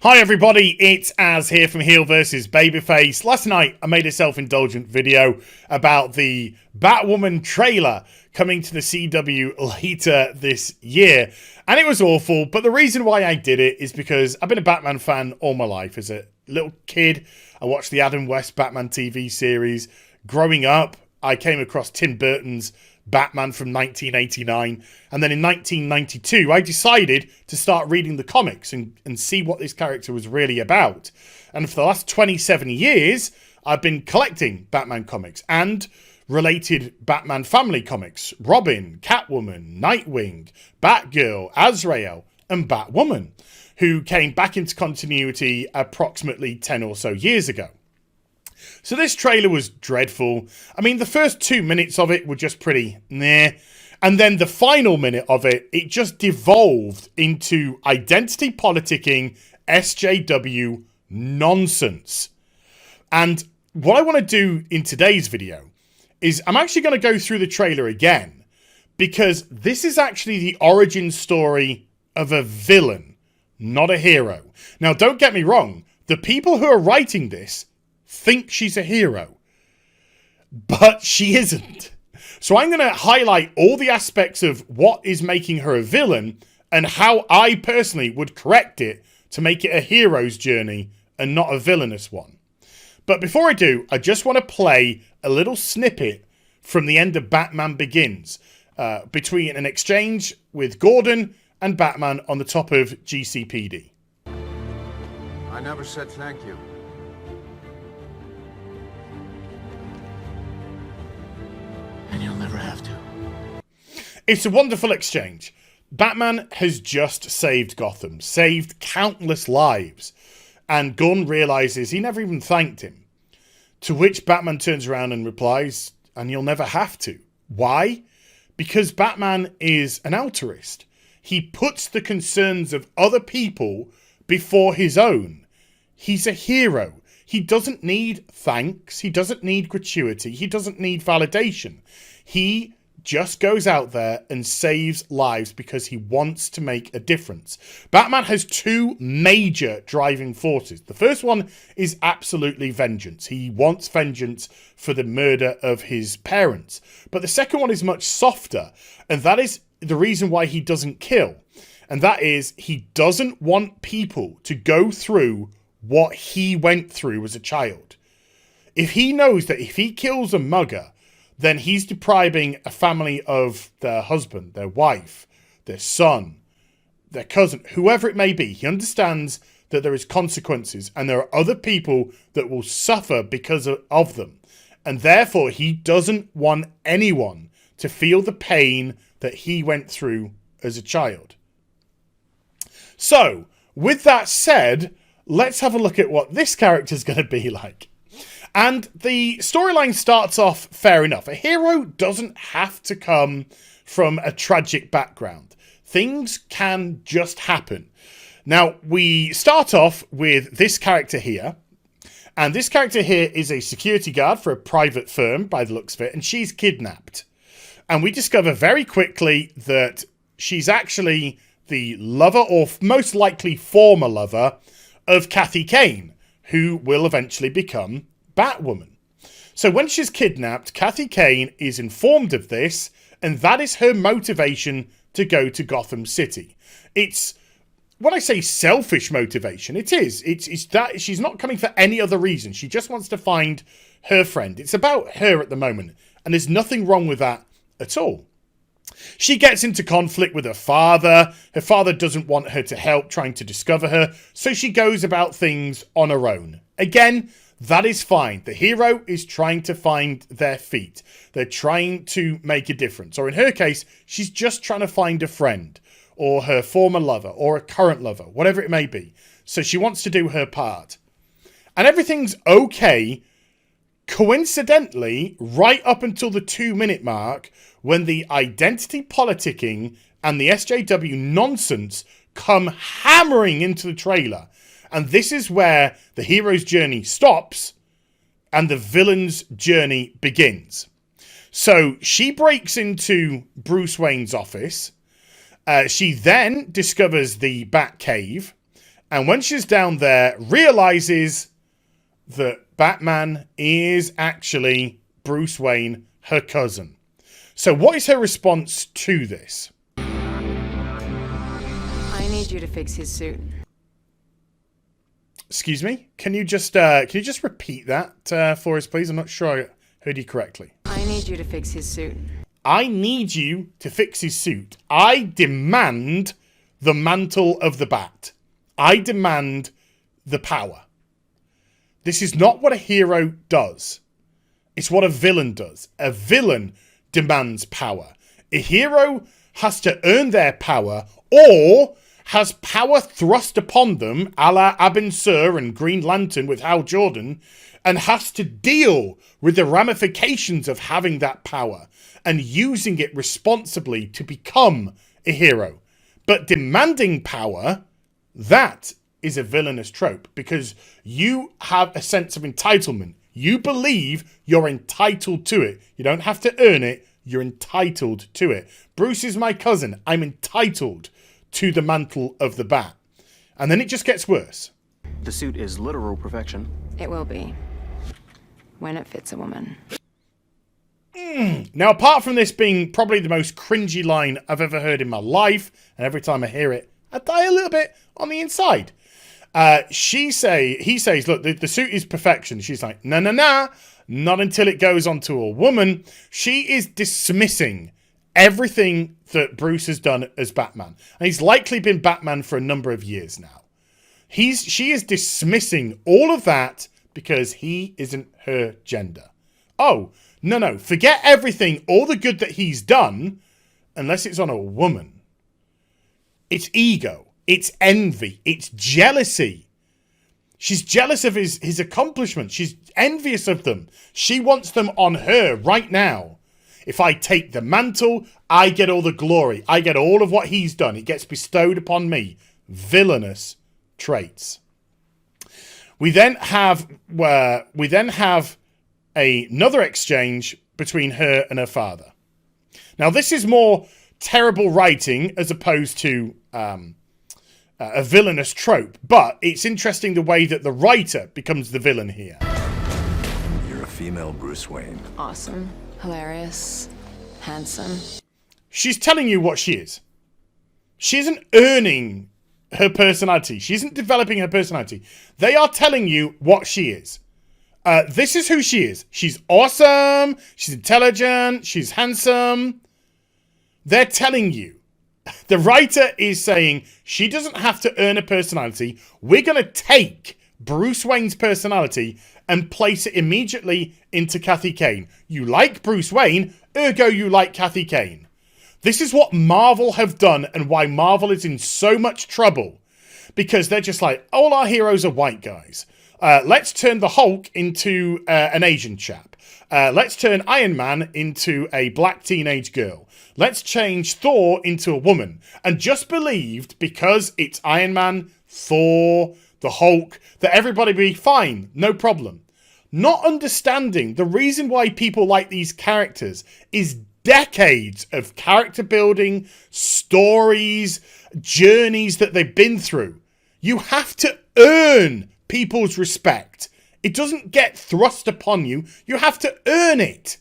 Hi everybody, it's Az here from HeelvsBabyface. Last night I made a self-indulgent video about the Batwoman trailer coming to the CW later this year. And it was awful, but the reason why I did it is because I've been a Batman fan all my life. As a little kid, I watched the Adam West Batman TV series. Growing up, I came across Tim Burton's Batman from 1989, and then in 1992 I decided to start reading the comics and see what this character was really about. And for the last 27 years I've been collecting Batman comics and related Batman family comics: Robin, Catwoman, Nightwing, Batgirl, Azrael and Batwoman, who came back into continuity approximately 10 or so years ago. So this trailer was dreadful. I mean, the first 2 minutes of it were just pretty meh. And then the final minute of it, it just devolved into identity politicking SJW nonsense. And what I want to do in today's video is I'm actually going to go through the trailer again, because this is actually the origin story of a villain, not a hero. Now, don't get me wrong. The people who are writing this think she's a hero, but she isn't. So I'm going to highlight all the aspects of what is making her a villain and how I personally would correct it to make it a hero's journey and not a villainous one. But before I do, I just want to play a little snippet from the end of Batman Begins, between an exchange with Gordon and Batman on the top of GCPD. I never said thank you. And you'll never have to. It's a wonderful exchange. Batman has just saved Gotham, saved countless lives, and Gordon realizes he never even thanked him. To which Batman turns around and replies, and you'll never have to. Why? Because Batman is an altruist. He puts the concerns of other people before his own. He's a hero. He doesn't need thanks. He doesn't need gratuity. He doesn't need validation. He just goes out there and saves lives because he wants to make a difference. Batman has two major driving forces. The first one is absolutely vengeance. He wants vengeance for the murder of his parents. But the second one is much softer, and that is the reason why he doesn't kill. And that is, he doesn't want people to go through what he went through as a child. If he knows that if he kills a mugger, then he's depriving a family of their husband, their wife, their son, their cousin, whoever it may be. He understands that there is consequences and there are other people that will suffer because of them. And therefore, he doesn't want anyone to feel the pain that he went through as a child. So, with that said, let's have a look at what this character is going to be like. And the storyline starts off fair enough. A hero doesn't have to come from a tragic background. Things can just happen. Now, we start off with this character here. And this character here is a security guard for a private firm, by the looks of it. And she's kidnapped. And we discover very quickly that she's actually the lover, or most likely former lover, of Kathy Kane, who will eventually become Batwoman. So when she's kidnapped, Kathy Kane is informed of this, and that is her motivation to go to Gotham City. It's, when I say selfish motivation, it is. It's that she's not coming for any other reason. She just wants to find her friend. It's about her at the moment, and there's nothing wrong with that at all. She gets into conflict with her father. Her father doesn't want her to help trying to discover her, so she goes about things on her own. Again, that is fine. The hero is trying to find their feet. They're trying to make a difference. Or in her case, she's just trying to find a friend, or her former lover, or a current lover, whatever it may be. So she wants to do her part. And everything's okay, coincidentally, right up until the 2-minute mark, when the identity politicking and the SJW nonsense come hammering into the trailer. And this is where the hero's journey stops and the villain's journey begins. So she breaks into Bruce Wayne's office. She then discovers the Batcave. And when she's down there, realizes that Batman is actually Bruce Wayne, her cousin. So what is her response to this? I need you to fix his suit. Excuse me? Can you just repeat that for us, please? I'm not sure I heard you correctly. I need you to fix his suit. I need you to fix his suit. I demand the mantle of the Bat. I demand the power. This is not what a hero does. It's what a villain does. A villain demands power. A hero has to earn their power or has power thrust upon them, a la Abin Sur and Green Lantern with Hal Jordan, and has to deal with the ramifications of having that power and using it responsibly to become a hero. But demanding power, that is a villainous trope because you have a sense of entitlement. You believe you're entitled to it. You don't have to earn it. You're entitled to it. Bruce is my cousin. I'm entitled to the mantle of the Bat. And then it just gets worse. The suit is literal perfection. It will be. When it fits a woman. Now, apart from this being probably the most cringy line I've ever heard in my life, and every time I hear it, I die a little bit on the inside. He says, look, the suit is perfection. She's like, no, not until it goes onto a woman. She is dismissing everything that Bruce has done as Batman. And he's likely been Batman for a number of years now. She is dismissing all of that because he isn't her gender. Oh, no, forget everything, all the good that he's done, unless it's on a woman. It's ego. It's envy. It's jealousy. She's jealous of his accomplishments. She's envious of them. She wants them on her right now. If I take the mantle, I get all the glory. I get all of what he's done. It gets bestowed upon me. Villainous traits. We then have another exchange between her and her father. Now, this is more terrible writing as opposed to a villainous trope, but it's interesting the way that the writer becomes the villain here. You're a female Bruce Wayne. Awesome. Hilarious. Handsome. She's telling you what she is. She isn't earning her personality. She isn't developing her personality. They are telling you what she is. This is who she is. She's awesome. She's intelligent. She's handsome. They're telling you. The writer is saying she doesn't have to earn a personality. We're going to take Bruce Wayne's personality and place it immediately into Kathy Kane. You like Bruce Wayne, ergo you like Kathy Kane. This is what Marvel have done and why Marvel is in so much trouble. Because they're just like, all our heroes are white guys. Let's turn the Hulk into an Asian chap. Let's turn Iron Man into a black teenage girl. Let's change Thor into a woman. And just believed, because it's Iron Man, Thor, the Hulk, that everybody be fine, no problem. Not understanding the reason why people like these characters is decades of character building, stories, journeys that they've been through. You have to earn people's respect. It doesn't get thrust upon you. You have to earn it.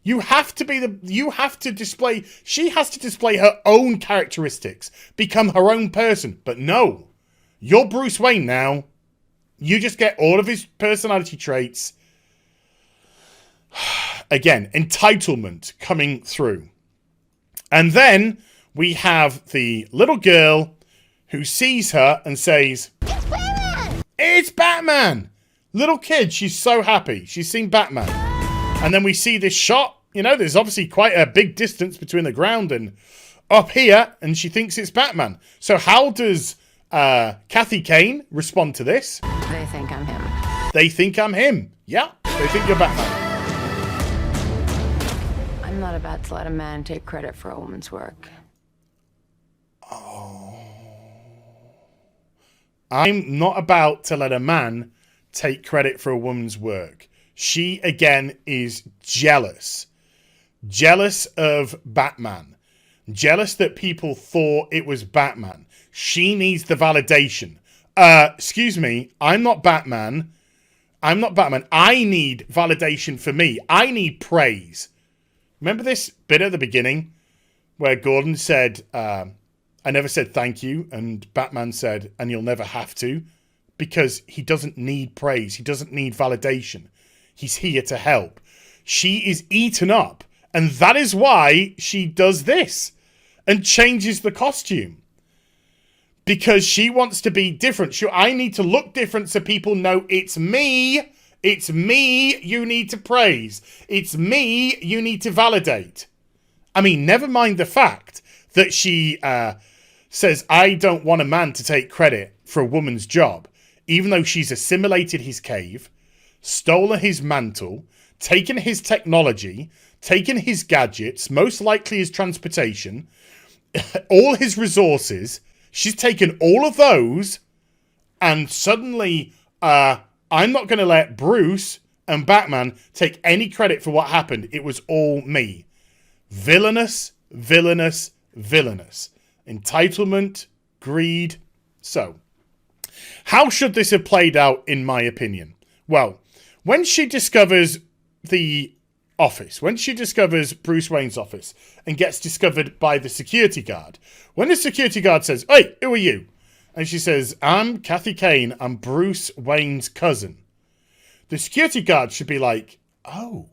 You have to display, she has to display her own characteristics, become her own person. But no, you're Bruce Wayne now. You just get all of his personality traits. Again, entitlement coming through. And then we have the little girl who sees her and says, "It's Batman! It's Batman!" Little kid, she's so happy. She's seen Batman. And then we see this shot. You know, there's obviously quite a big distance between the ground and up here, and she thinks it's Batman. So how does Kathy Kane respond to this? They think I'm him. They think I'm him. Yeah, they think you're Batman. I'm not about to let a man take credit for a woman's work. I'm not about to let a man take credit for a woman's work. She, again, is jealous. Jealous of Batman. Jealous that people thought it was Batman. She needs the validation. excuse me, I'm not Batman. I'm not Batman. I need validation for me. I need praise. Remember this bit at the beginning where Gordon said, I never said thank you, and Batman said, and you'll never have to, because he doesn't need praise. He doesn't need validation. He's here to help. She is eaten up, and that is why she does this and changes the costume. Because she wants to be different. I need to look different so people know it's me. It's me you need to praise. It's me you need to validate. I mean, never mind the fact that she says, I don't want a man to take credit for a woman's job, even though she's assimilated his cave, stolen his mantle, taken his technology, taken his gadgets, most likely his transportation, all his resources. She's taken all of those, and suddenly, I'm not going to let Bruce and Batman take any credit for what happened. It was all me. Villainous, villainous, villainous. Entitlement, greed. So, how should this have played out, in my opinion? Well, when she discovers the office, when she discovers Bruce Wayne's office and gets discovered by the security guard, when the security guard says, hey, who are you? And she says, I'm Kathy Kane, I'm Bruce Wayne's cousin. The security guard should be like, oh,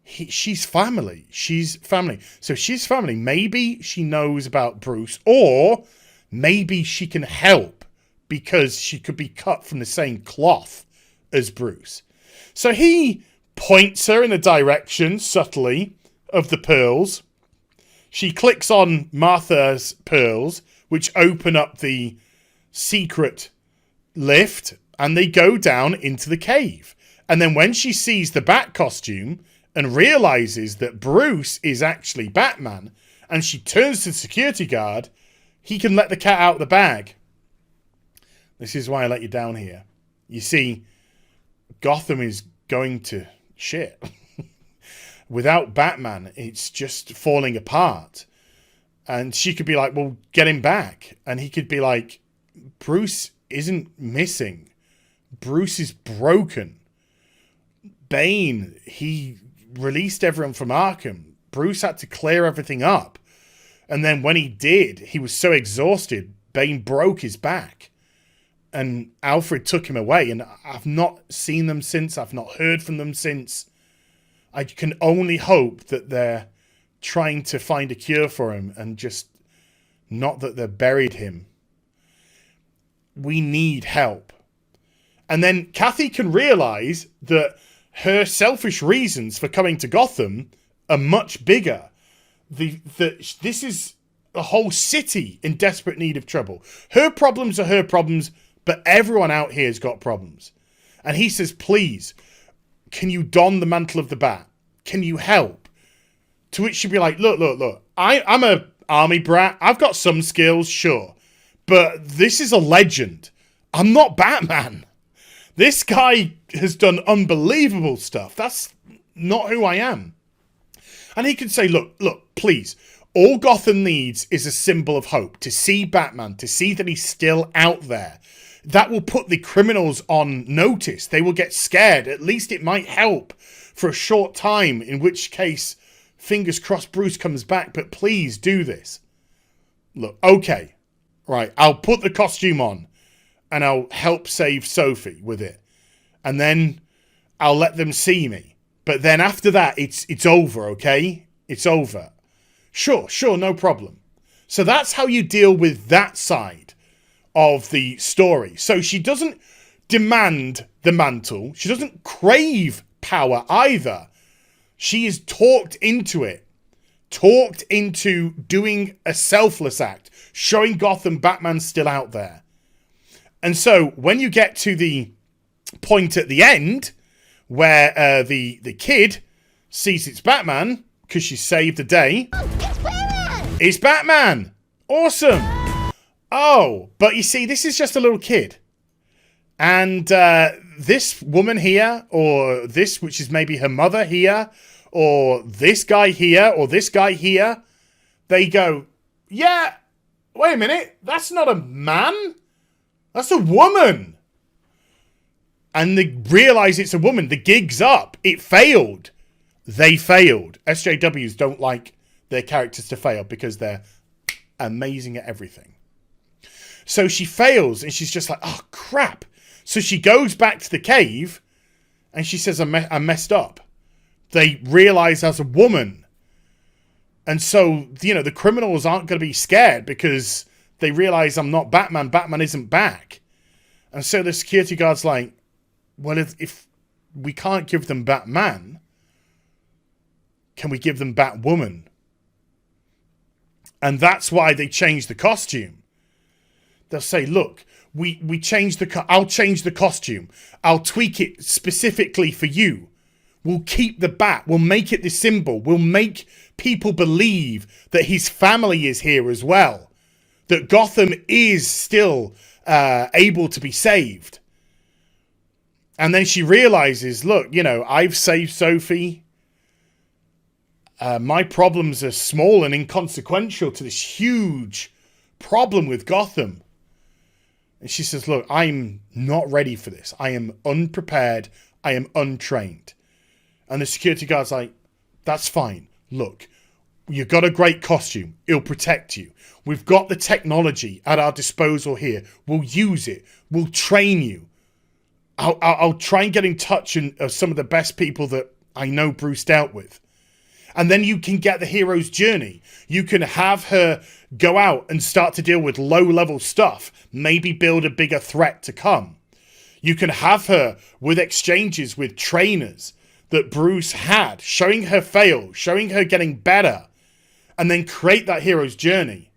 she's family. She's family. So she's family. Maybe she knows about Bruce, or maybe she can help because she could be cut from the same cloth as Bruce. So he points her in the direction, subtly, of the pearls. She clicks on Martha's pearls, which open up the secret lift, and they go down into the cave. And then when she sees the bat costume and realizes that Bruce is actually Batman, and she turns to the security guard, he can let the cat out of the bag. This is why I let you down here. You see, Gotham is going to shit. Without Batman, it's just falling apart. And she could be like, well, get him back. And he could be like, Bruce isn't missing. Bruce is broken. Bane, he released everyone from Arkham. Bruce had to clear everything up. And then when he did, he was so exhausted, Bane broke his back. And Alfred took him away. And I've not seen them since. I've not heard from them since. I can only hope that they're trying to find a cure for him, and just not that they've buried him. We need help. And then Kathy can realize that her selfish reasons for coming to Gotham are much bigger. This is a whole city in desperate need of trouble. Her problems are her problems, but everyone out here has got problems. And he says, please, can you don the mantle of the bat? Can you help? To which she'd be like, look. I'm a army brat. I've got some skills, sure. But this is a legend. I'm not Batman. This guy has done unbelievable stuff. That's not who I am. And he could say, look, please. All Gotham needs is a symbol of hope. To see Batman. To see that he's still out there. That will put the criminals on notice. They will get scared. At least it might help for a short time, in which case, fingers crossed, Bruce comes back. But please do this. Look, okay, right, I'll put the costume on and I'll help save Sophie with it. And then I'll let them see me. But then after that, it's over, okay? It's over. Sure, no problem. So that's how you deal with that side of the story. So she doesn't demand the mantle. She doesn't crave power either. She is talked into it. Talked into doing a selfless act. Showing Gotham Batman's still out there. And so when you get to the point at the end where the kid sees it's Batman because she saved the day. It's Batman! It's Batman! Awesome! Oh, but you see, this is just a little kid. And this woman here, or this, which is maybe her mother here, or this guy here, or this guy here, they go, yeah, wait a minute, that's not a man. That's a woman. And they realize it's a woman. The gig's up. It failed. They failed. SJWs don't like their characters to fail because they're amazing at everything. So she fails and she's just like, oh, crap. So she goes back to the cave and she says, I messed up. They realize as a woman. And so, you know, the criminals aren't going to be scared because they realize I'm not Batman. Batman isn't back. And so the security guard's like, well, if we can't give them Batman, can we give them Batwoman? And that's why they change the costume. They'll say, look, we changed I'll change the costume. I'll tweak it specifically for you. We'll keep the bat. We'll make it the symbol. We'll make people believe that his family is here as well. That Gotham is still able to be saved. And then she realizes, look, you know, I've saved Sophie. My problems are small and inconsequential to this huge problem with Gotham. And she says, look, I'm not ready for this. I am unprepared. I am untrained. And the security guard's like, that's fine. Look, you've got a great costume. It'll protect you. We've got the technology at our disposal here. We'll use it. We'll train you. I'll try and get in touch with some of the best people that I know Bruce dealt with. And then you can get the hero's journey. You can have her go out and start to deal with low-level stuff. Maybe build a bigger threat to come. You can have her with exchanges with trainers that Bruce had, showing her fail, showing her getting better, and then create that hero's journey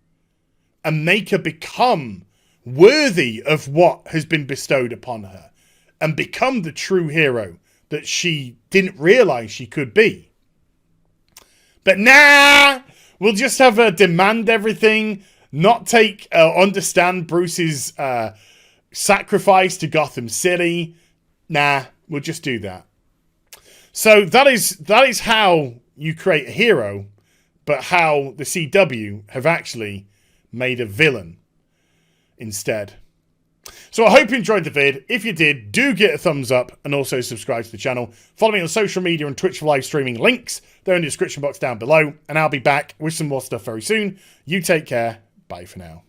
and make her become worthy of what has been bestowed upon her and become the true hero that she didn't realize she could be. But nah, we'll just have her demand everything, not understand Bruce's sacrifice to Gotham City. Nah, we'll just do that. So that is how you create a hero, but how the CW have actually made a villain instead. So I hope you enjoyed the vid. If you did, do get a thumbs up and also subscribe to the channel. Follow me on social media and Twitch for live streaming links. They're in the description box down below. And I'll be back with some more stuff very soon. You take care. Bye for now.